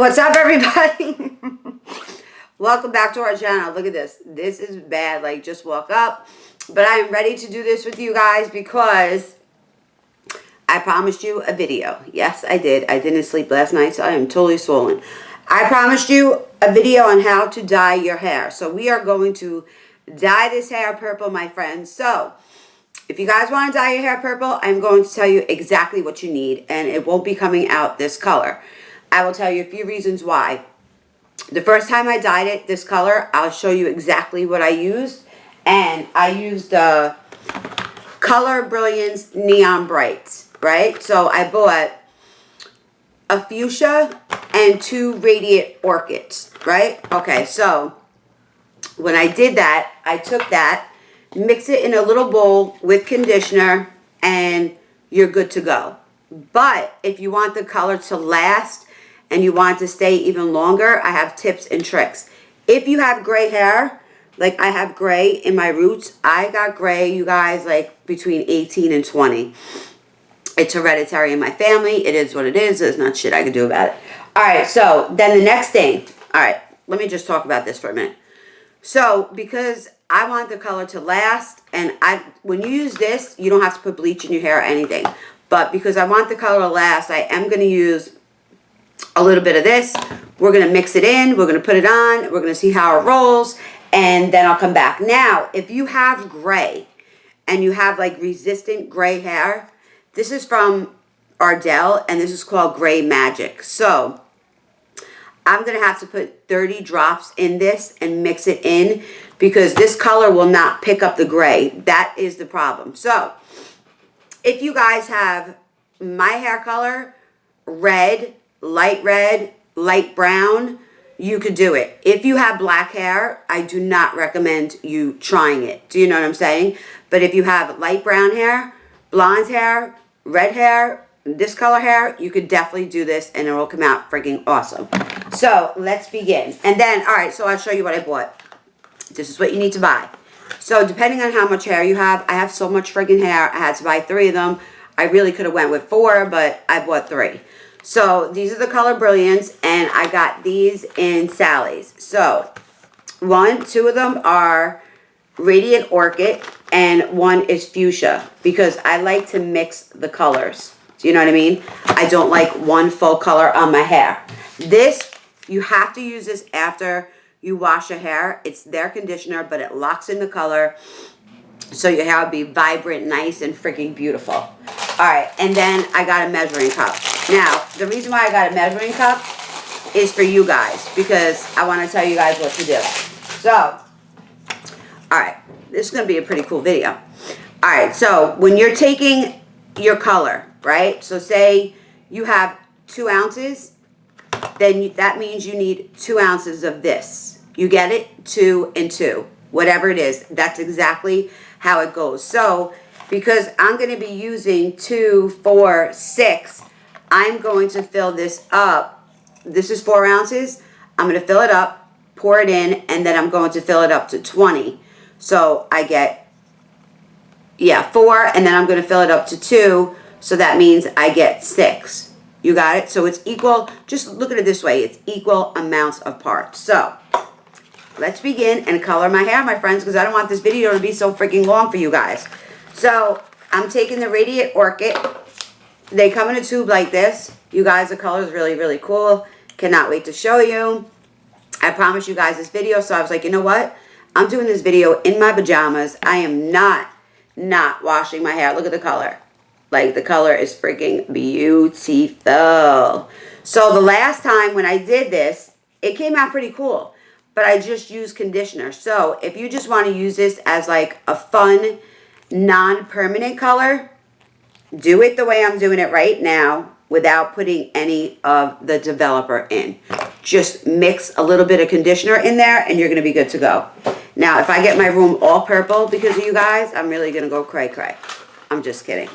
What's up, everybody? Welcome back to our channel. Look at this. This is bad. Like, just woke up. But I am ready to do this with you guys because I promised you a video. Yes, I did. I didn't sleep last night, so I am totally swollen. I promised you a video on how to dye your hair. So we are going to dye this hair purple, my friends. So if you guys want to dye your hair purple, I'm going to tell you exactly what you need, and it won't be coming out this color. I will tell you a few reasons why. The first time I dyed it this color, I'll show you exactly what I used. And I used the Color Brilliance Neon Brights, right? So I bought a fuchsia and 2 radiant orchids, right? Okay, so when I did that, I took that, mix it in a little bowl with conditioner, and you're good to go. But if you want the color to last and you want it to stay even longer, I have tips and tricks. If you have gray hair, like I have gray in my roots, I got gray, you guys, like between 18 and 20. It's hereditary in my family. It is what it is. There's not shit I can do about it. All right, so then the next thing. All right, let me just talk about this for a minute. So because I want the color to last, and when you use this, you don't have to put bleach in your hair or anything. But because I want the color to last, I am going to use a little bit of this. We're going to mix it in. We're going to put it on. We're going to see how it rolls. And then I'll come back. Now, if you have gray and you have like resistant gray hair, this is from Ardell and this is called Gray Magic. So I'm going to have to put 30 drops in this and mix it in because this color will not pick up the gray. That is the problem. So if you guys have my hair color, red, light brown, you could do it. If you have black hair, I do not recommend you trying it. Do you know what I'm saying? But if you have light brown hair, blonde hair, red hair, this color hair, you could definitely do this and it will come out freaking awesome. So let's begin. And then, all right, so I'll show you what I bought. This is what you need to buy. So depending on how much hair you have, I have so much freaking hair, I had to buy 3 of them. I really could have went with 4, but I bought 3. So these are the Color Brilliance, and I got these in Sally's. So 2 of them are Radiant Orchid, and 1 is Fuchsia, because I like to mix the colors. Do you know what I mean? I don't like one full color on my hair. This, you have to use this after you wash your hair. It's their conditioner, but it locks in the color, so your hair will be vibrant, nice, and freaking beautiful. All right, and then I got a measuring cup. Now, the reason why I got a measuring cup is for you guys, because I want to tell you guys what to do. So, all right, this is going to be a pretty cool video. All right, so when you're taking your color, right? So say you have 2 ounces, then that means you need 2 ounces of this. You get it? 2 and 2. Whatever it is, that's exactly how it goes. So, because I'm going to be using 2, 4, 6, I'm going to fill this up. This is 4 ounces. I'm going to fill it up, pour it in, and then I'm going to fill it up to 20. So I get, 4, and then I'm going to fill it up to 2. So that means I get 6. You got it? So it's equal. Just look at it this way. It's equal amounts of parts. So let's begin and color my hair, my friends, because I don't want this video to be so freaking long for you guys. So I'm taking the Radiant Orchid. They come in a tube like this. You guys, the color is really, really cool. Cannot wait to show you. I promised you guys this video, so I was like, you know what? I'm doing this video in my pajamas. I am not washing my hair. Look at the color. Like, the color is freaking beautiful. So the last time when I did this, it came out pretty cool. But I just used conditioner. So if you just want to use this as like a fun, non-permanent color, do it the way I'm doing it right now without putting any of the developer in. Just mix a little bit of conditioner in there and you're going to be good to go. Now, if I get my room all purple because of you guys, I'm really going to go cray-cray. I'm just kidding.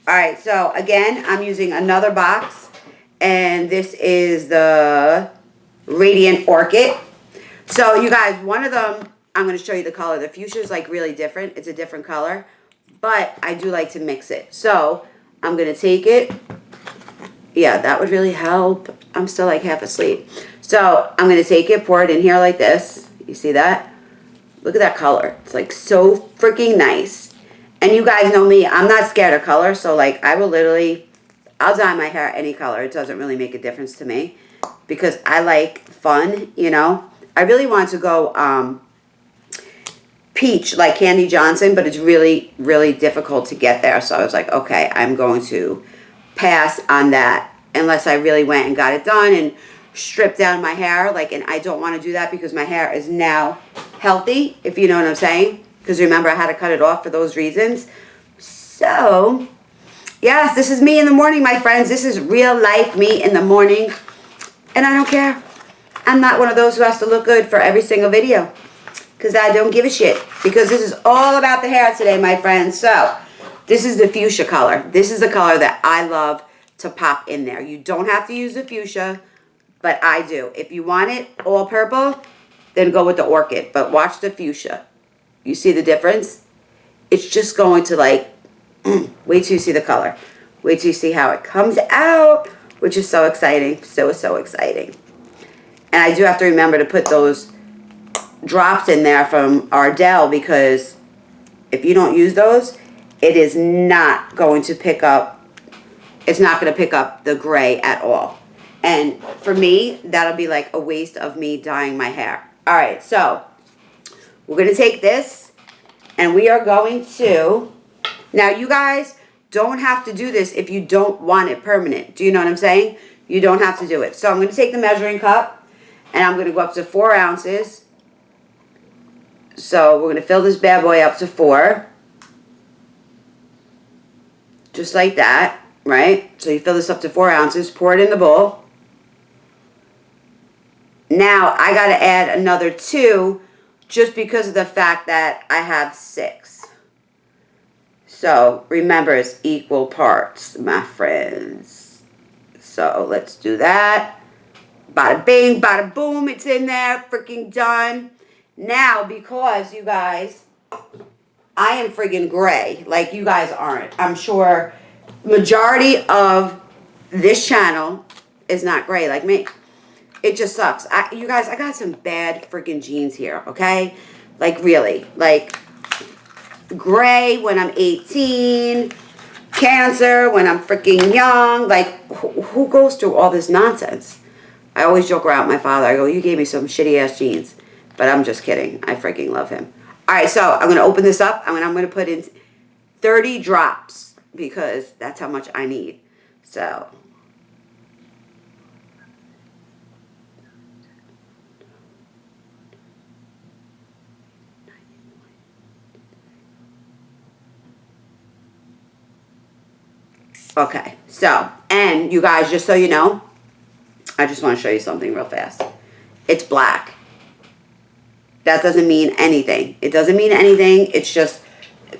All right, so again, I'm using another box. And this is the Radiant Orchid. So you guys, one of them, I'm going to show you the color. The fuchsia is like really different. It's a different color. But I do like to mix it. So I'm going to take it Yeah, that would really help. I'm still like half asleep. So I'm going to take it, pour it in here like this. You see that? Look at that color. It's like so freaking nice. And you guys know me, I'm not scared of color. So like I will literally, I'll dye my hair any color. It doesn't really make a difference to me. Because I like fun, you know. I really want to go peach like Candy Johnson. But it's really, really difficult to get there. So I was like, okay, I'm going to pass on that. Unless I really went and got it done and stripped down my hair. Like, and I don't want to do that because my hair is now healthy. If you know what I'm saying. Because remember, I had to cut it off for those reasons. So, yes, this is me in the morning, my friends. This is real life me in the morning. And I don't care. I'm not one of those who has to look good for every single video. Because I don't give a shit. Because this is all about the hair today, my friends. So, this is the fuchsia color. This is the color that I love to pop in there. You don't have to use the fuchsia, but I do. If you want it all purple, then go with the orchid. But watch the fuchsia. You see the difference? It's just going to like, wait till you see the color. Wait till you see how it comes out. Which is so exciting. So exciting. And I do have to remember to put those drops in there from Ardell because if you don't use those, it is not going to pick up, it's not going to pick up the gray at all. And for me, that'll be like a waste of me dyeing my hair. All right, so we're going to take this and we are going to, now you guys don't have to do this if you don't want it permanent. Do you know what I'm saying? You don't have to do it. So I'm going to take the measuring cup and I'm going to go up to 4 ounces. So we're going to fill this bad boy up to 4. Just like that, right? So you fill this up to 4 ounces, pour it in the bowl. Now I got to add another 2 just because of the fact that I have 6. So, remember, it's equal parts, my friends. So, let's do that. Bada bing, bada boom, it's in there, freaking done. Now, because, you guys, I am friggin' gray, like you guys aren't. I'm sure majority of this channel is not gray like me. It just sucks. You guys, I got some bad freaking genes here, okay? Like, really, like gray when I'm 18, cancer when I'm freaking young. Like, who goes through all this nonsense? I always joke around with my father. I go, you gave me some shitty ass genes. But I'm just kidding. I freaking love him. All right, so I'm going to open this up. I'm going to put in 30 drops because that's how much I need. So okay, so, and you guys, just so you know, I just want to show you something real fast. It's black. That doesn't mean anything. It doesn't mean anything. It's just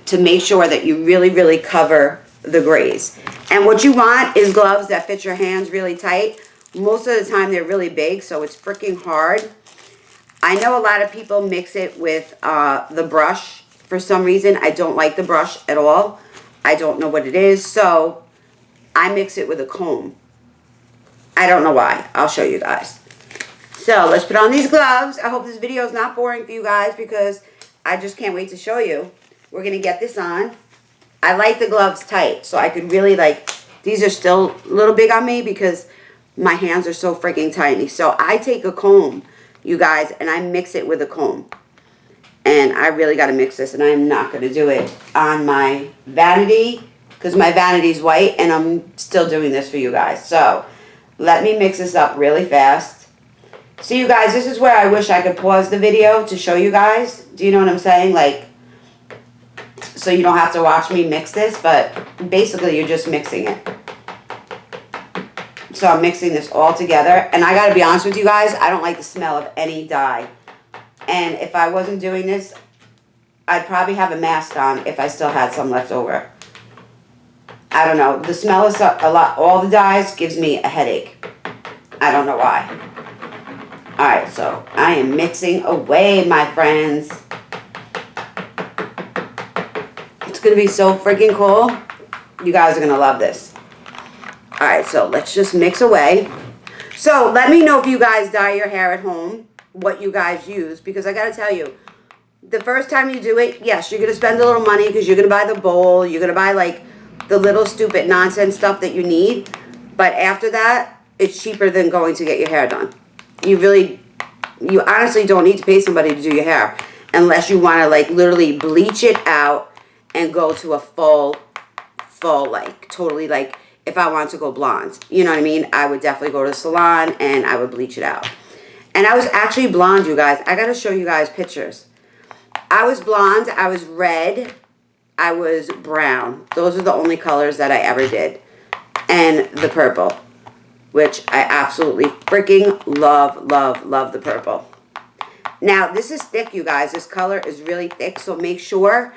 to make sure that you really, really cover the grays. And what you want is gloves that fit your hands really tight. Most of the time, they're really big, so it's freaking hard. I know a lot of people mix it with the brush. For some reason, I don't like the brush at all. I don't know what it is, so I mix it with a comb. I don't know why. I'll show you guys. So, let's put on these gloves. I hope this video is not boring for you guys because I just can't wait to show you. We're going to get this on. I like the gloves tight, so I could really like, these are still a little big on me because my hands are so freaking tiny. So, I take a comb, you guys, and I mix it with a comb. And I really got to mix this, and I'm not going to do it on my vanity because my vanity is white, and I'm still doing this for you guys. So, let me mix this up really fast. So you guys, this is where I wish I could pause the video to show you guys. Do you know what I'm saying? Like, so you don't have to watch me mix this, but basically you're just mixing it. So I'm mixing this all together. And I got to be honest with you guys, I don't like the smell of any dye. And if I wasn't doing this, I'd probably have a mask on if I still had some left over. I don't know. The smell is a lot. All the dyes gives me a headache. I don't know why. Alright, so I am mixing away, my friends. It's going to be so freaking cool. You guys are going to love this. Alright, so let's just mix away. So let me know if you guys dye your hair at home, what you guys use, because I gotta tell you, the first time you do it, yes, you're gonna spend a little money because you're gonna buy the bowl, you're gonna buy like the little stupid nonsense stuff that you need, but after that, it's cheaper than going to get your hair done. You honestly don't need to pay somebody to do your hair unless you want to like literally bleach it out and go to a full like totally like if I wanted to go blonde, you know what I mean? I would definitely go to the salon and I would bleach it out. And I was actually blonde, you guys. I got to show you guys pictures. I was blonde, I was red, I was brown. Those are the only colors that I ever did. And the purple, which I absolutely freaking love, love, love the purple. Now, this is thick, you guys. This color is really thick, so make sure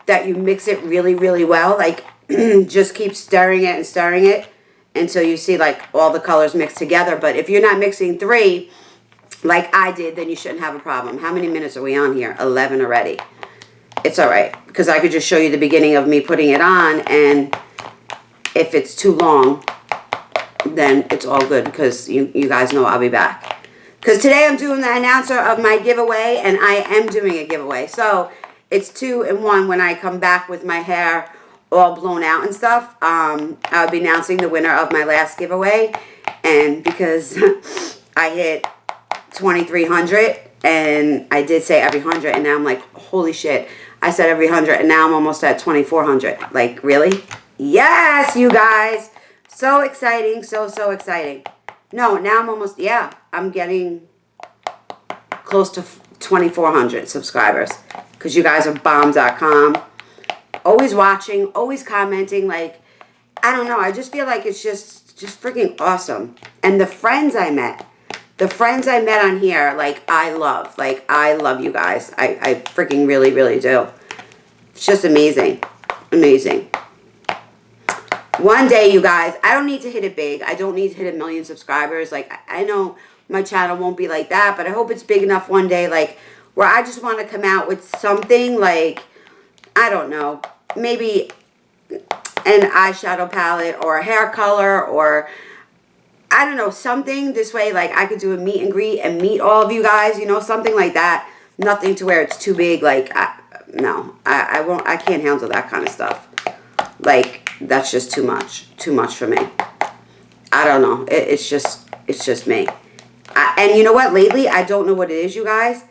that you mix it really, really well. Like, just keep stirring it until you see, like, all the colors mixed together. But if you're not mixing 3, like I did, then you shouldn't have a problem. How many minutes are we on here? 11 already. It's all right, because I could just show you the beginning of me putting it on, and if it's too long, then it's all good, because you guys know I'll be back. Because today I'm doing the announcer of my giveaway, and I am doing a giveaway. So it's 2 in 1 when I come back with my hair all blown out and stuff. I'll be announcing the winner of my last giveaway, and because I hit 2,300, and I did say every 100, and now I'm like, holy shit, I said every 100, and now I'm almost at 2,400. Like, really? Yes, you guys. So exciting. So exciting. No, now I'm almost, yeah, I'm getting close to 2,400 subscribers, because you guys are bombs.com. Always watching, always commenting. Like, I don't know, I just feel like it's just freaking awesome. And the friends I met on here, like, I love. Like, I love you guys. I freaking really, really do. It's just amazing. Amazing. One day, you guys, I don't need to hit it big. I don't need to hit 1 million subscribers. Like, I know my channel won't be like that, but I hope it's big enough one day, like, where I just want to come out with something, like, I don't know, maybe an eyeshadow palette or a hair color, or I don't know, something this way, like I could do a meet and greet and meet all of you guys, you know, something like that. Nothing to where it's too big. Like, no, I won't, I can't handle that kind of stuff. Like, that's just too much for me. I don't know. It's just me. And you know what? Lately, I don't know what it is, you guys.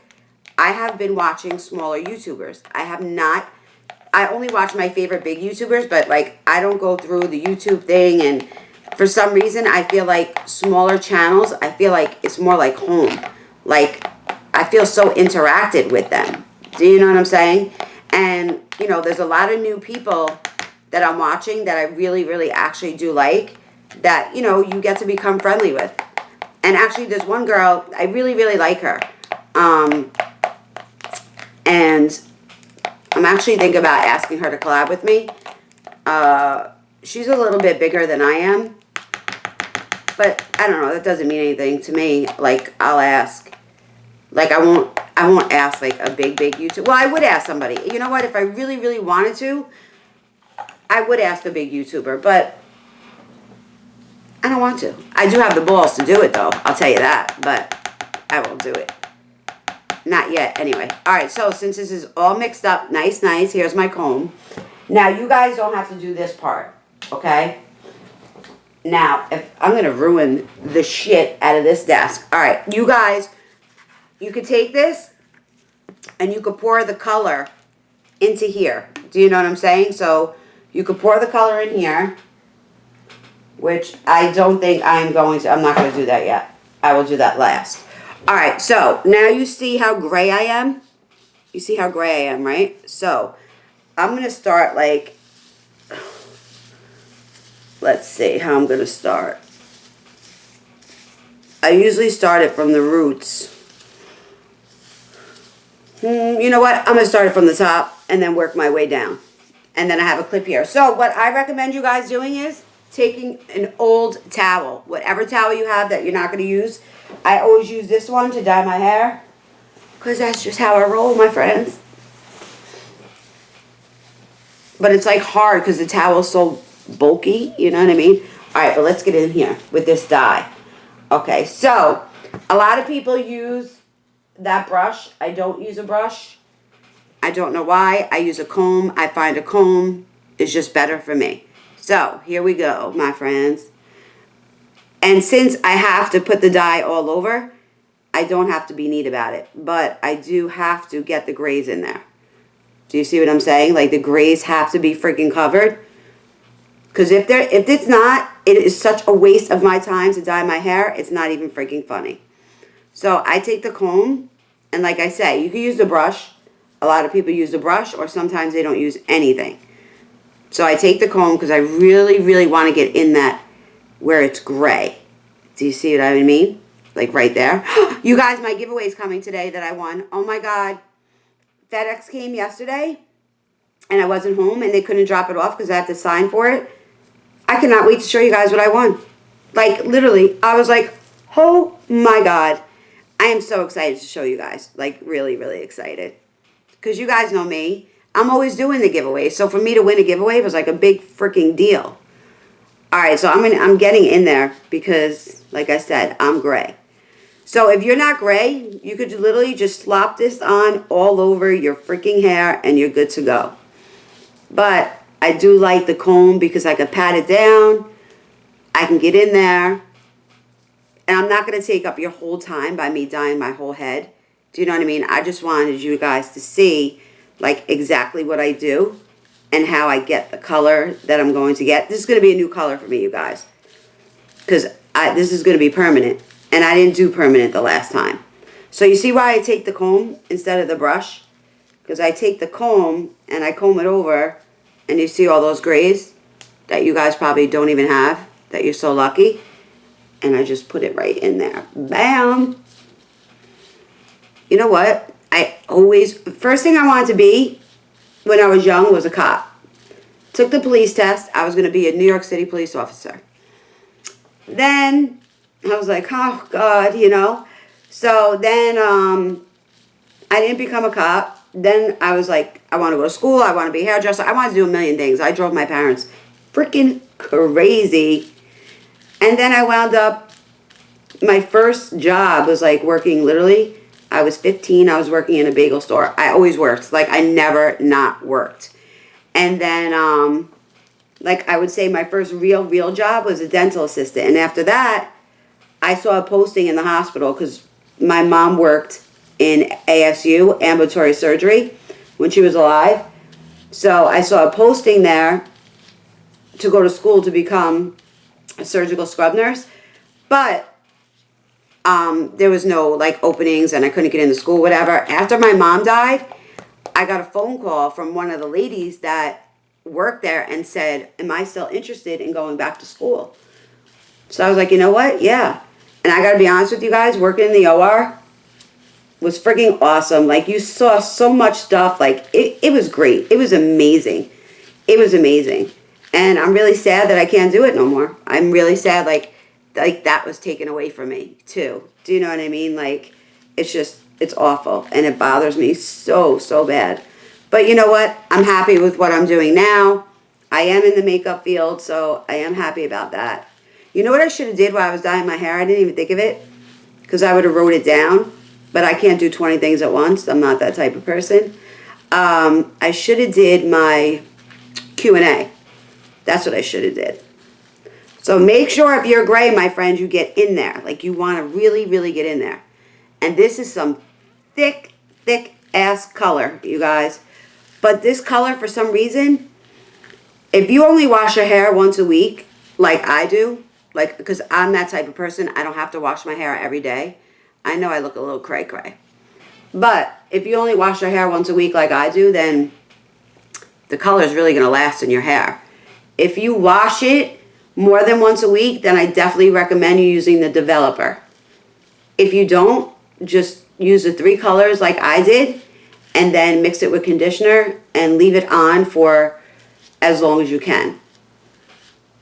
I have been watching smaller YouTubers. I only watch my favorite big YouTubers, but like, I don't go through the YouTube thing, and for some reason, I feel like smaller channels, I feel like it's more like home. Like, I feel so interacted with them. Do you know what I'm saying? And, you know, there's a lot of new people that I'm watching that I really, really actually do like, that, you know, you get to become friendly with. And actually, there's one girl, I really, really like her. And I'm actually thinking about asking her to collab with me. She's a little bit bigger than I am. But I don't know, that doesn't mean anything to me. Like, I'll ask. Like, I won't ask like a big YouTuber. Well, I would ask somebody. You know what? If I really, really wanted to, I would ask a big YouTuber, but I don't want to. I do have the balls to do it, though. I'll tell you that, but I won't do it. Not yet, anyway. All right, so since this is all mixed up, nice, here's my comb. Now, you guys don't have to do this part, okay? Now, if I'm going to ruin the shit out of this desk. All right, you guys, you could take this and you could pour the color into here. Do you know what I'm saying? So, you could pour the color in here, which I don't think I'm going to. I'm not going to do that yet. I will do that last. All right, so now you see how gray I am? You see how gray I am, right? So, I'm going to start like, let's see how I'm going to start. I usually start it from the roots. You know what? I'm going to start it from the top and then work my way down. And then I have a clip here. So, what I recommend you guys doing is taking an old towel. Whatever towel you have that you're not going to use. I always use this one to dye my hair, because that's just how I roll, my friends. But it's like hard because the towel's so bulky, you know what I mean? Alright, but let's get in here with this dye. Okay, so a lot of people use that brush. I don't use a brush. I don't know why. I use a comb. I find a comb is just better for me. So, here we go, my friends. And since I have to put the dye all over, I don't have to be neat about it. But I do have to get the grays in there. Do you see what I'm saying? Like, the grays have to be freaking covered. Because if it's not, it is such a waste of my time to dye my hair. It's not even freaking funny. So I take the comb, and like I say, you can use the brush. A lot of people use the brush, or sometimes they don't use anything. So I take the comb because I really, really want to get in that where it's gray. Do you see what I mean? Like right there. You guys, my giveaway is coming today that I won. Oh my God. FedEx came yesterday, and I wasn't home, and they couldn't drop it off because I had to sign for it. I cannot wait to show you guys what I won. Like, literally, I was like, oh my God. I am so excited to show you guys. Like, really, really excited. Because you guys know me. I'm always doing the giveaways. So for me to win a giveaway was like a big freaking deal. Alright, so I'm getting in there because, like I said, I'm gray. So if you're not gray, you could literally just slop this on all over your freaking hair and you're good to go. But I do like the comb because I can pat it down. I can get in there. And I'm not going to take up your whole time by me dyeing my whole head. Do you know what I mean? I just wanted you guys to see like exactly what I do and how I get the color that I'm going to get. This is going to be a new color for me, you guys. Because this is going to be permanent. And I didn't do permanent the last time. So you see why I take the comb instead of the brush? Because I take the comb and I comb it over. And you see all those grays that you guys probably don't even have. That you're so lucky. And I just put it right in there. Bam! You know what? First thing I wanted to be when I was young was a cop. Took the police test. I was going to be a New York City police officer. Then I was like, oh God, you know. So then I didn't become a cop. Then I was like, I want to go to school. I want to be a hairdresser. I want to do a million things. I drove my parents freaking crazy. And then I wound up, my first job was like working literally, I was 15, I was working in a bagel store. I always worked, like I never not worked. And then, like I would say my first real job was a dental assistant. And after that, I saw a posting in the hospital because my mom worked in ASU, ambulatory surgery, when she was alive. So I saw a posting there to go to school to become a surgical scrub nurse, but there was no like openings and I couldn't get into school, whatever. After my mom died, I got a phone call from one of the ladies that worked there and said, am I still interested in going back to school? So I was like, you know what? Yeah. And I gotta be honest with you guys, working in the OR was freaking awesome. Like you saw so much stuff. Like it was great. It was amazing. It was amazing. And I'm really sad that I can't do it no more. I'm really sad like that was taken away from me too. Do you know what I mean? Like it's awful and it bothers me so bad. But you know what? I'm happy with what I'm doing now. I am in the makeup field, so I am happy about that. You know what I should have did while I was dyeing my hair? I didn't even think of it because I would have wrote it down. But I can't do 20 things at once. I'm not that type of person. I should have did my Q&A. That's what I should have did. So make sure if you're gray, my friend, you get in there. Like you want to really get in there. And this is some thick ass color, you guys. But this color, for some reason, if you only wash your hair once a week, like I do, like because I'm that type of person, I don't have to wash my hair every day. I know I look a little cray-cray. But if you only wash your hair once a week like I do, then the color is really going to last in your hair. If you wash it more than once a week, then I definitely recommend you using the developer. If you don't, just use the 3 colors like I did, and then mix it with conditioner and leave it on for as long as you can.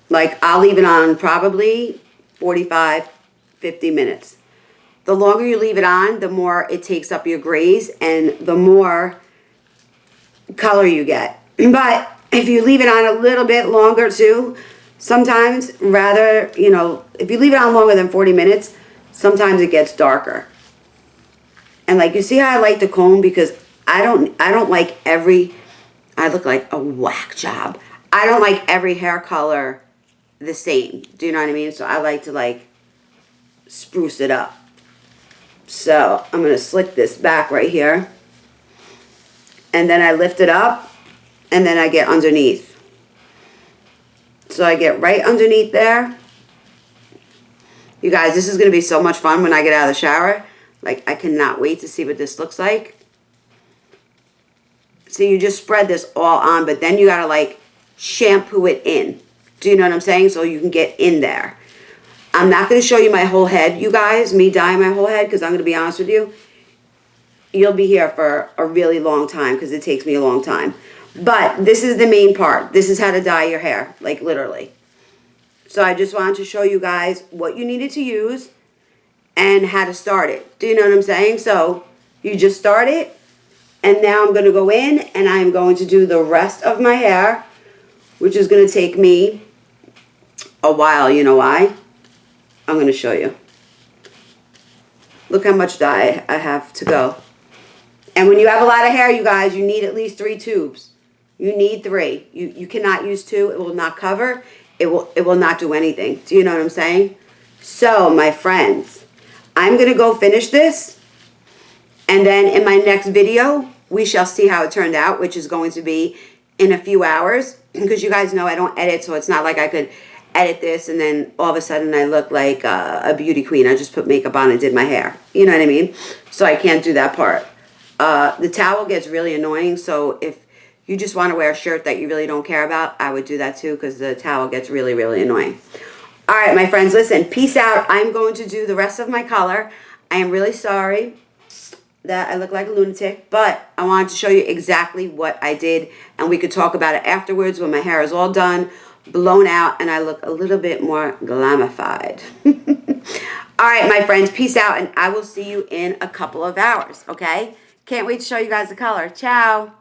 Like I'll leave it on probably 45, 50 minutes. The longer you leave it on, the more it takes up your grays and the more color you get. But if you leave it on a little bit longer too, sometimes rather, you know, if you leave it on longer than 40 minutes, sometimes it gets darker. And like, you see how I like the comb? Because I don't like I look like a whack job. I don't like every hair color the same. Do you know what I mean? So I like to like spruce it up. So I'm going to slick this back right here. And then I lift it up and then I get underneath. So I get right underneath there. You guys, this is going to be so much fun when I get out of the shower. Like, I cannot wait to see what this looks like. So you just spread this all on, but then you got to like shampoo it in. Do you know what I'm saying? So you can get in there. I'm not going to show you my whole head, you guys, me dyeing my whole head, because I'm going to be honest with you. You'll be here for a really long time because it takes me a long time. But this is the main part. This is how to dye your hair, like literally. So I just wanted to show you guys what you needed to use and how to start it. Do you know what I'm saying? So you just start it. And now I'm going to go in and I'm going to do the rest of my hair, which is going to take me a while. You know why? I'm going to show you. Look how much dye I have to go. And when you have a lot of hair, you guys, you need at least 3 tubes. You need 3. You cannot use 2. It will not cover. It will not do anything. Do you know what I'm saying? So, my friends, I'm going to go finish this. And then in my next video, we shall see how it turned out, which is going to be in a few hours. Because you guys know I don't edit, so it's not like I could edit this and then all of a sudden I look like a beauty queen. I just put makeup on and did my hair. You know what I mean? So I can't do that part. The towel gets really annoying, so if you just want to wear a shirt that you really don't care about, I would do that too, because the towel gets really, really annoying. All right, my friends, listen, peace out. I'm going to do the rest of my color. I am really sorry that I look like a lunatic, but I wanted to show you exactly what I did, and we could talk about it afterwards when my hair is all done, blown out, and I look a little bit more glamified. All right, my friends, peace out, and I will see you in a couple of hours, okay? Can't wait to show you guys the color. Ciao.